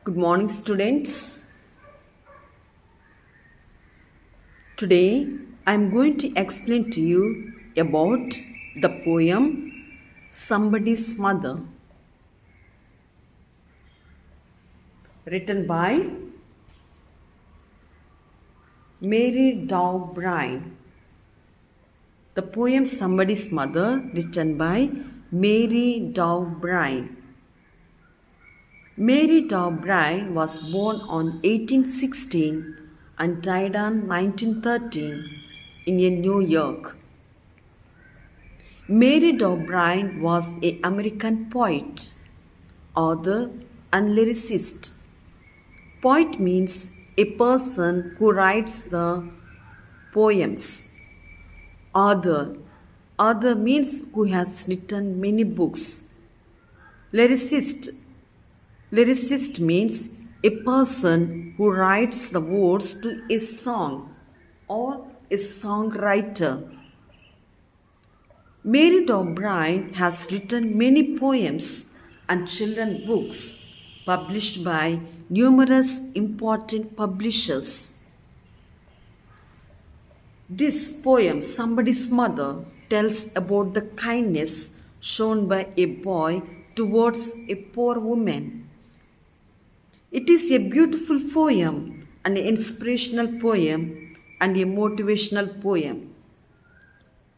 Good morning, students. Today I am going to explain to you about the poem Somebody's Mother, written by Mary Dow Bryan. The poem Somebody's Mother, written by Mary Dow Bryan. Mary Dow Bryan was born on 1816 and died on 1913 in New York. Mary Dow Bryan was an American poet, author, and lyricist. Poet means a person who writes the poems. Author means who has written many books. Lyricist means a person who writes the words to a song or a songwriter. Mary Dow Bryan has written many poems and children's books published by numerous important publishers. This poem, Somebody's Mother, tells about the kindness shown by a boy towards a poor woman. It is a beautiful poem, an inspirational poem, and a motivational poem.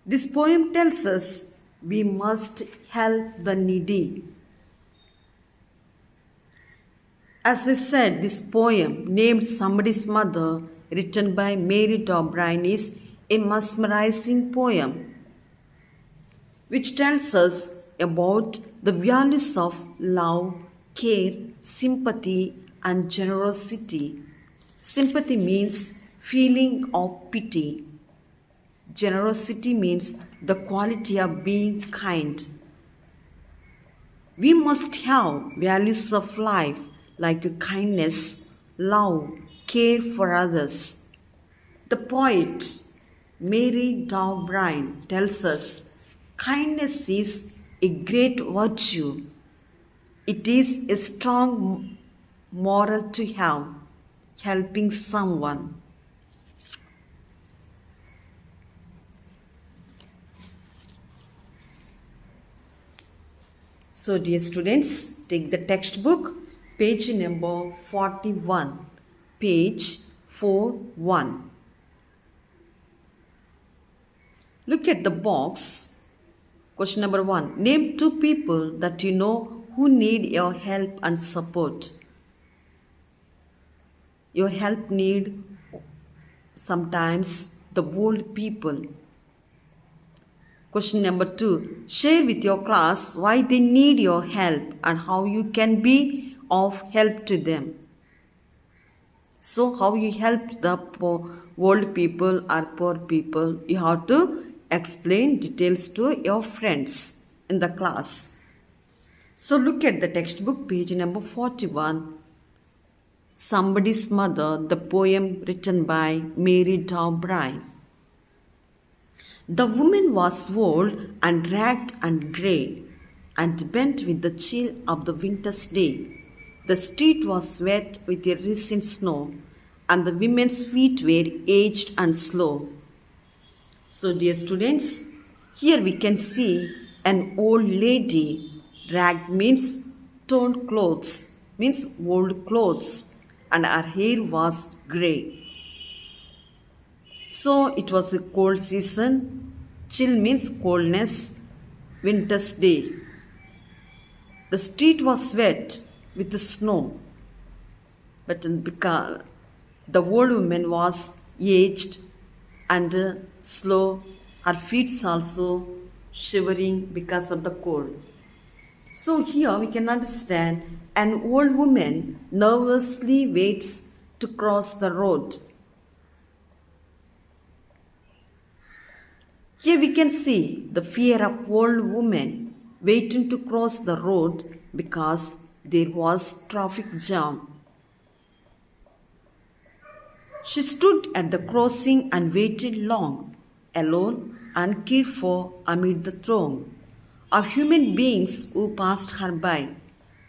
This poem tells us we must help the needy. As I said, this poem, named Somebody's Mother, written by Mary Dow Bryan, is a mesmerizing poem which tells us about the values of love, care, sympathy, and generosity. Sympathy means feeling of pity. Generosity means the quality of being kind. We must have values of life like kindness, love, care for others. The poet Mary Dow Bryan tells us kindness is a great virtue. It is a strong moral to have, helping someone. So, dear students, take the textbook, page number 41, page 41. Look at the box. Question number 1. Name 2 people that you know who need your help and support. Your help need sometimes the old people. Question number 2. Share with your class why they need your help and how you can be of help to them. So, how you help the old people or poor people, you have to explain details to your friends in the class. So, look at the textbook, page number 41. Somebody's Mother, the poem written by Mary Dow Bryan. The woman was old and ragged and grey, and bent with the chill of the winter's day. The street was wet with a recent snow, and the women's feet were aged and slow. So, dear students, here we can see an old lady. Ragged means torn clothes, means old clothes, and her hair was grey. So it was a cold season. Chill means coldness, winter's day. The street was wet with the snow, but because the old woman was aged and slow, her feet also shivering because of the cold. So here we can understand an old woman nervously waits to cross the road. Here we can see the fear of old woman waiting to cross the road because there was traffic jam. She stood at the crossing and waited long, alone and cared for amid the throng of human beings who passed her by.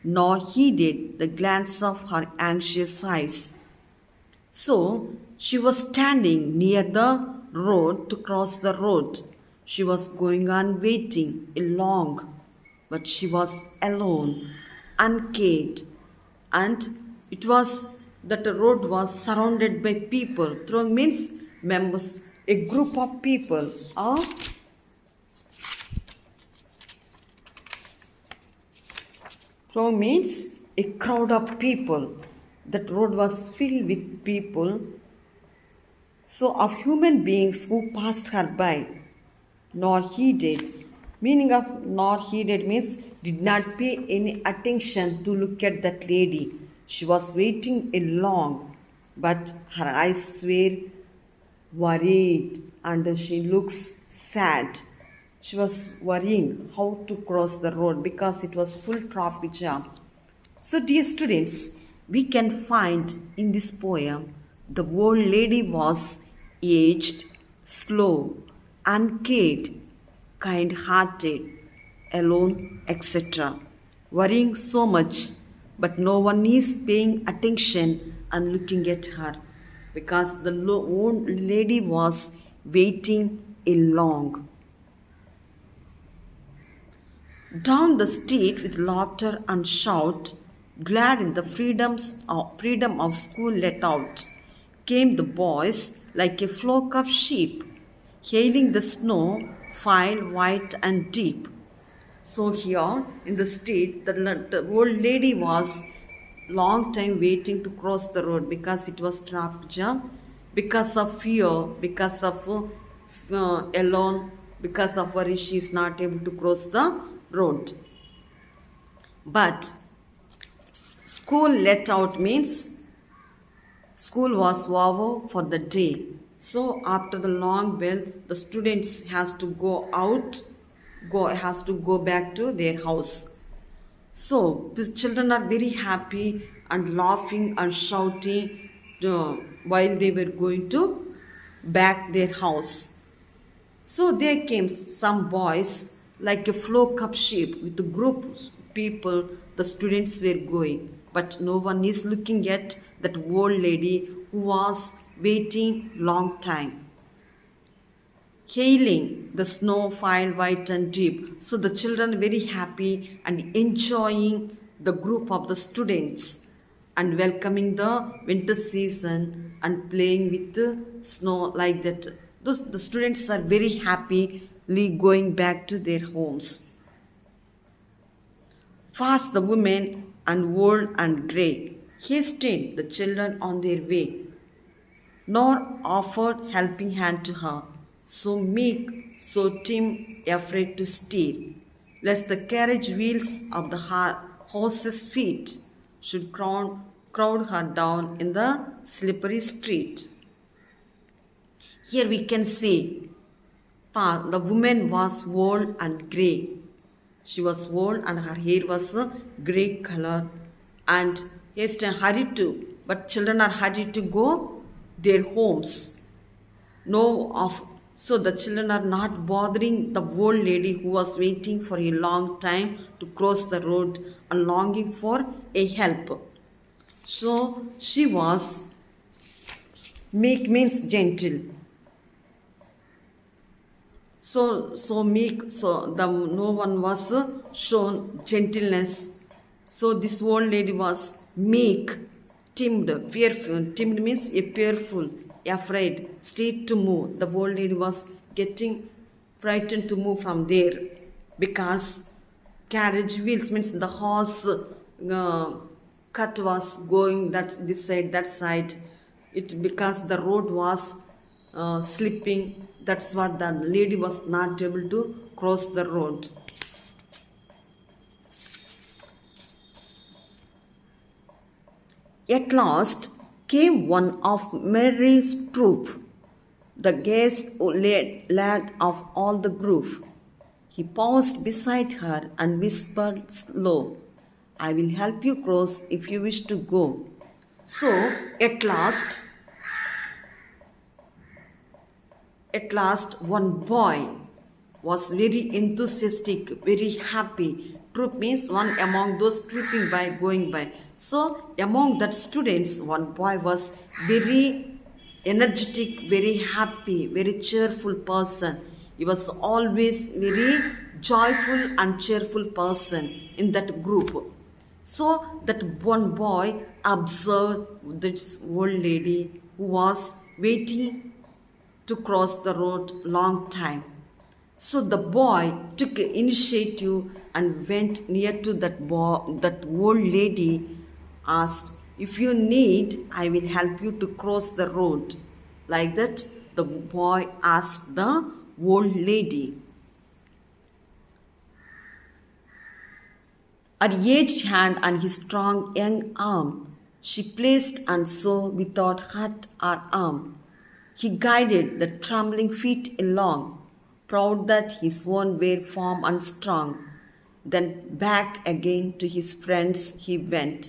nor heeded the glance of her anxious eyes. So she was standing near the road to cross the road. She was going on waiting long, but she was alone, uncared, and it was that the road was surrounded by people. Through means members, a group of people, or through means a crowd of people. That road was filled with people, so of human beings who passed her by, nor heeded. Meaning of nor heeded means did not pay any attention to look at that lady. She was waiting long, but her eyes were worried and she looks sad. She was worrying how to cross the road because it was full traffic jam. So, dear students, we can find in this poem the old lady was aged, slow, uncared, kind hearted, alone, etc. Worrying so much, but no one is paying attention and looking at her because the old lady was waiting long. Down the street with laughter and shout, glad in the freedom of school let out, came the boys like a flock of sheep, hailing the snow, file white and deep. So here in the street, the old lady was long time waiting to cross the road because it was traffic jam, because of fear, because of alone, because of worry she is not able to cross the road. But school let out means school was over for the day. So after the long bell, the students has to go back to their house. So these children are very happy and laughing and shouting while they were going to back their house. So there came some boys like a flock of sheep with a group of people. The students were going, but no one is looking at that old lady who was waiting long time. Hailing the snow file white and deep. So the children very happy and enjoying the group of the students and welcoming the winter season and playing with the snow like that. The students are very happily going back to their homes. Fast the women and old and grey hastened the children on their way, nor offered helping hand to her, so meek, so timid, afraid to steer, lest the carriage wheels of the horse's feet should crowd her down in the slippery street. Here we can see the woman was old and grey. She was old and her hair was a grey color and haste and hurried to, but children are hurried to go their homes. So the children are not bothering the old lady who was waiting for a long time to cross the road and longing for a help. So she was meek means gentle. So meek, so no one was shown gentleness. So this old lady was meek, timid, fearful. Timid means a fearful, afraid, straight to move. The old lady was getting frightened to move from there because carriage wheels means the horse cut was going this side, that side. It because the road was slipping. That's what the lady was not able to cross the road. At last came one of Mary's troop, the gayest lad of all the group. He paused beside her and whispered low, "I will help you cross if you wish to go." So at last one boy was very enthusiastic, very happy group means one among those tripping by, going by. So among that students, one boy was very energetic, very happy, very cheerful person. He was always very joyful and cheerful person in that group. So that one boy observed this old lady who was waiting to cross the road long time. So the boy took initiative and went near to that old lady, asked, "If you need, I will help you to cross the road." Like that, the boy asked the old lady. Her aged hand on his strong young arm, she placed and so without hurt or harm. He guided the trembling feet along, proud that his own were firm and strong. Then back again to his friends he went,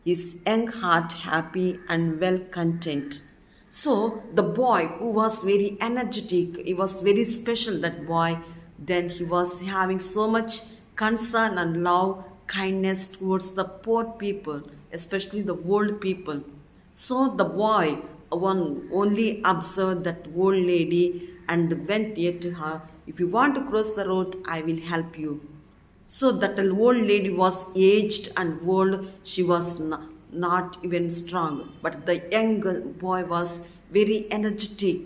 his young heart happy and well content. So the boy who was very energetic, he was very special, that boy, then he was having so much concern and love, kindness towards the poor people, especially the old people. So the boy one only observed that old lady and went near to her. "If you want to cross the road, I will help you." So that old lady was aged and old, she was not even strong. But the young boy was very energetic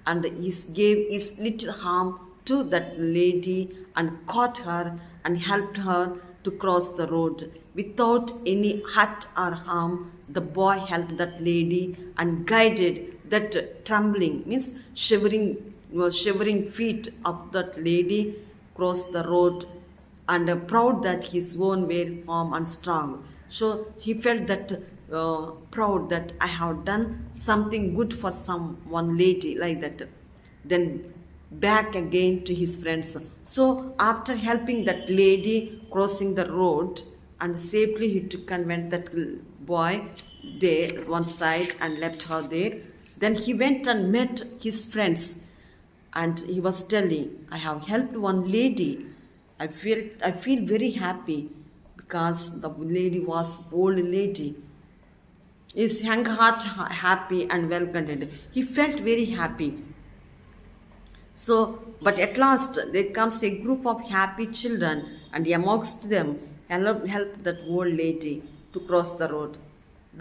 and he gave his little arm to that lady and caught her and helped her to cross the road. Without any hurt or harm, the boy helped that lady and guided that trembling, means shivering feet of that lady cross the road, and proud that his own were firm and strong. So he felt that proud that I have done something good for some one lady, like that. Then back again to his friends. So after helping that lady crossing the road and safely he took and went that boy there one side and left her there. Then he went and met his friends and he was telling, "I have helped one lady. I feel very happy," because the lady was old lady. His young heart happy and well contented. He felt very happy. So, but at last there comes a group of happy children, and amongst them helped that old lady to cross the road.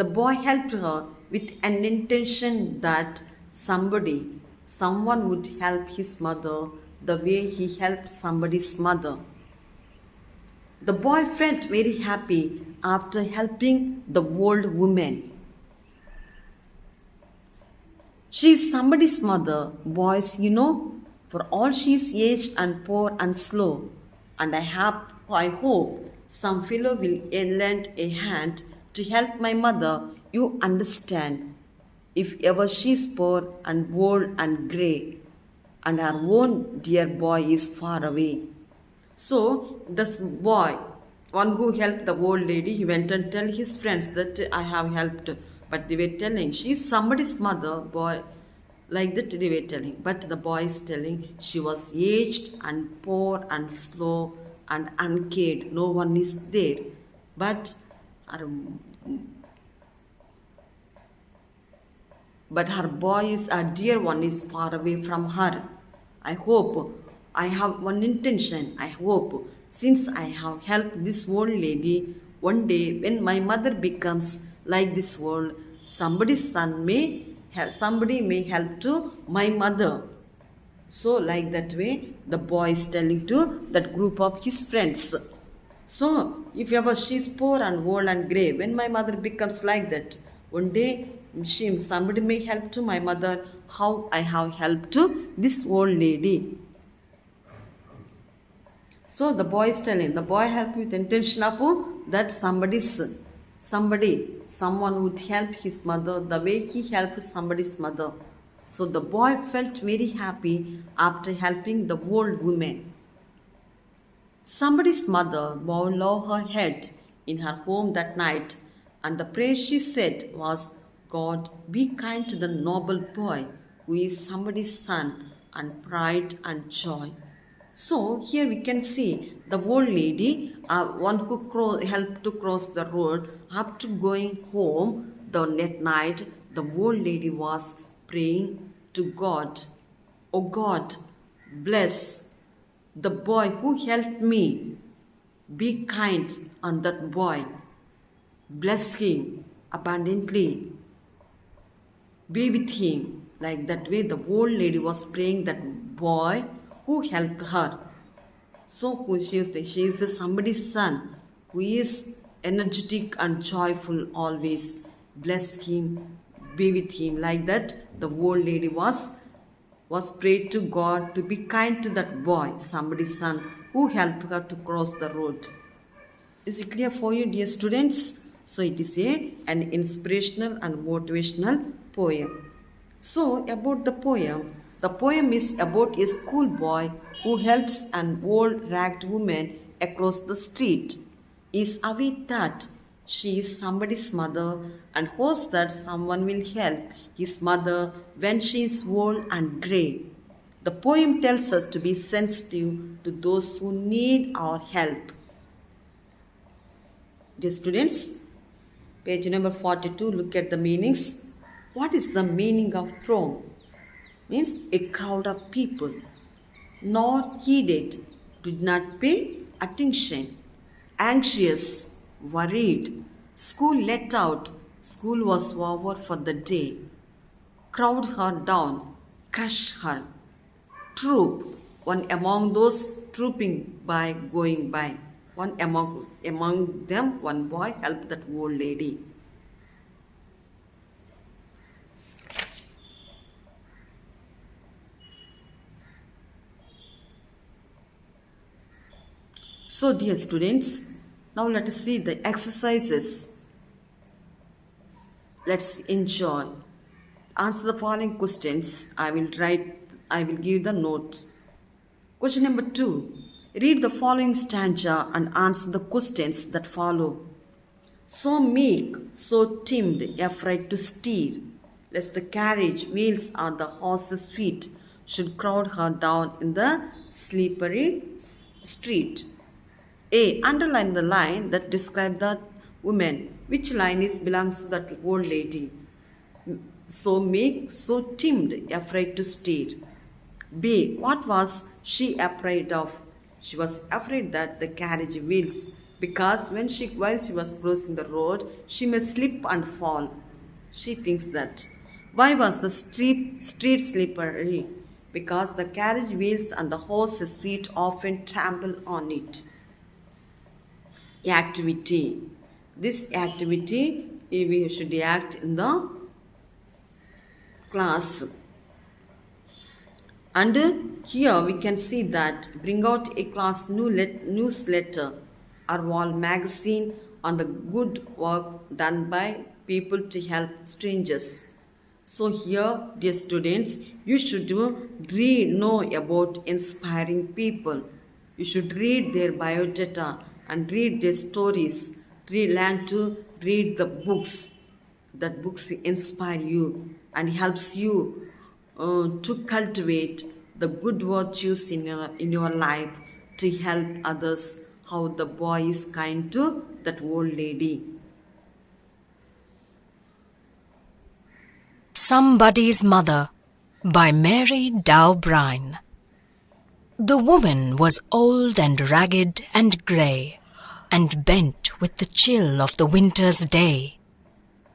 The boy helped her with an intention that someone would help his mother the way he helped somebody's mother. The boy felt very happy after helping the old woman. She is somebody's mother, boys, for all she is aged and poor and slow. And I hope some fellow will lend a hand to help my mother, you understand. If ever she is poor and old and grey, and her own dear boy is far away. So this boy, one who helped the old lady, he went and tell his friends that I have helped. But they were telling, she is somebody's mother, boy. Like that they were telling. But the boy is telling, she was aged and poor and slow and uncared. No one is there. But her boy is, a dear one is far away from her. I hope, I have one intention. I hope, since I have helped this old lady, one day when my mother becomes like this world, somebody may help to my mother. So like that way, the boy is telling to that group of his friends. So if ever she is poor and old and grey, when my mother becomes like that, one day somebody may help to my mother how I have helped to this old lady. So the boy is telling, the boy helped with intention of that someone would help his mother the way he helped somebody's mother. So the boy felt very happy after helping the old woman. Somebody's mother bowed low her head in her home that night, and the prayer she said was, "God, be kind to the noble boy who is somebody's son and pride and joy." So here we can see the old lady, one who helped to cross the road. After going home the night, the old lady was praying to God. Oh God, bless the boy who helped me. Be kind on that boy. Bless him abundantly. Be with him. Like that way, the old lady was praying that boy who helped her. So she is somebody's son who is energetic and joyful always. Bless him, be with him. Like that, the old lady was prayed to God to be kind to that boy, somebody's son who helped her to cross the road. Is it clear for you, dear students? So it is an inspirational and motivational poem. So about the poem is about a schoolboy who helps an old ragged woman across the street. He is aware that she is somebody's mother and hopes that someone will help his mother when she is old and grey. The poem tells us to be sensitive to those who need our help. Dear students, page number 42, look at the meanings. What is the meaning of throng? Means a crowd of people. Nor heeded, did not pay attention. Anxious, worried. School let out, school was over for the day. Crowd her down, crush her. Troop, one among those trooping by, going by. One among them, one boy helped that old lady. So dear students, now let us see the exercises. Let's enjoy. Answer the following questions. I will give the notes. Question number 2. Read the following stanza and answer the questions that follow. So meek, so timid, afraid to steer, lest the carriage wheels or the horse's feet should crowd her down in the slippery street. A. Underline the line that describes that woman. Which line belongs to that old lady? So meek, so timid, afraid to steer. B. What was she afraid of? She was afraid that the carriage wheels, because while she was crossing the road, she may slip and fall. She thinks that. Why was the street slippery? Because the carriage wheels and the horse's feet often trample on it. Activity. This activity we should act in the class. And here we can see that bring out a class newsletter or wall magazine on the good work done by people to help strangers. So here, dear students, you should know about inspiring people. You should read their biodata and read their stories. Learn to read the books. That books inspire you and helps you to cultivate the good virtues in your life to help others. How the boy is kind to that old lady. Somebody's Mother by Mary Dow Brine. The woman was old and ragged and grey, and bent with the chill of the winter's day.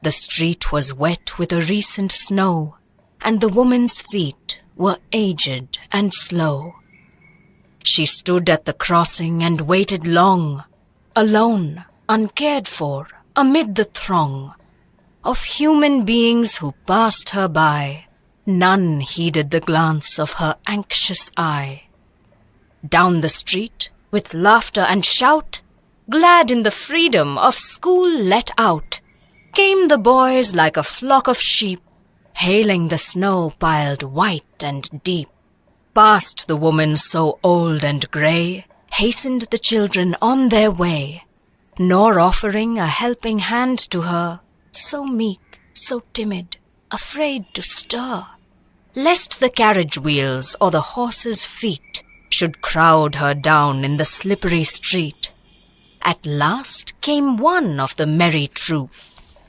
The street was wet with a recent snow, and the woman's feet were aged and slow. She stood at the crossing and waited long, alone, uncared for, amid the throng of human beings who passed her by. None heeded the glance of her anxious eye. Down the street, with laughter and shout, glad in the freedom of school let out, came the boys like a flock of sheep, hailing the snow piled white and deep. Past the woman so old and grey, hastened the children on their way, nor offering a helping hand to her, so meek, so timid, afraid to stir, lest the carriage wheels or the horse's feet should crowd her down in the slippery street. At last came one of the merry troop,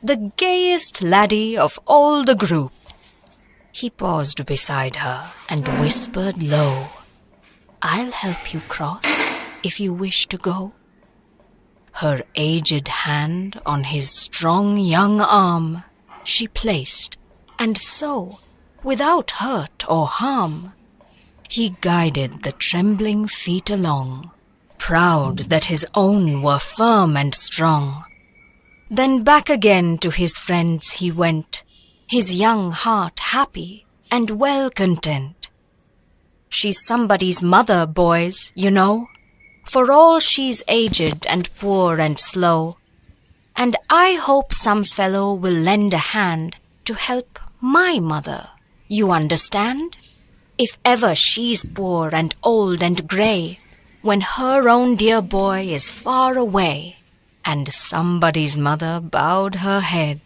the gayest laddie of all the group. He paused beside her and whispered low, "I'll help you cross if you wish to go." Her aged hand on his strong young arm she placed, and so, without hurt or harm, he guided the trembling feet along, proud that his own were firm and strong. Then back again to his friends he went, his young heart happy and well content. She's somebody's mother, boys, you know, for all she's aged and poor and slow, and I hope some fellow will lend a hand to help my mother, you understand? If ever she's poor and old and grey, when her own dear boy is far away, and somebody's mother bowed her head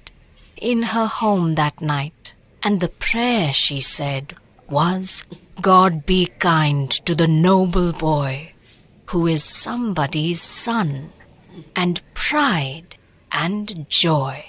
in her home that night, and the prayer she said was, "God be kind to the noble boy, who is somebody's son, and pride and joy."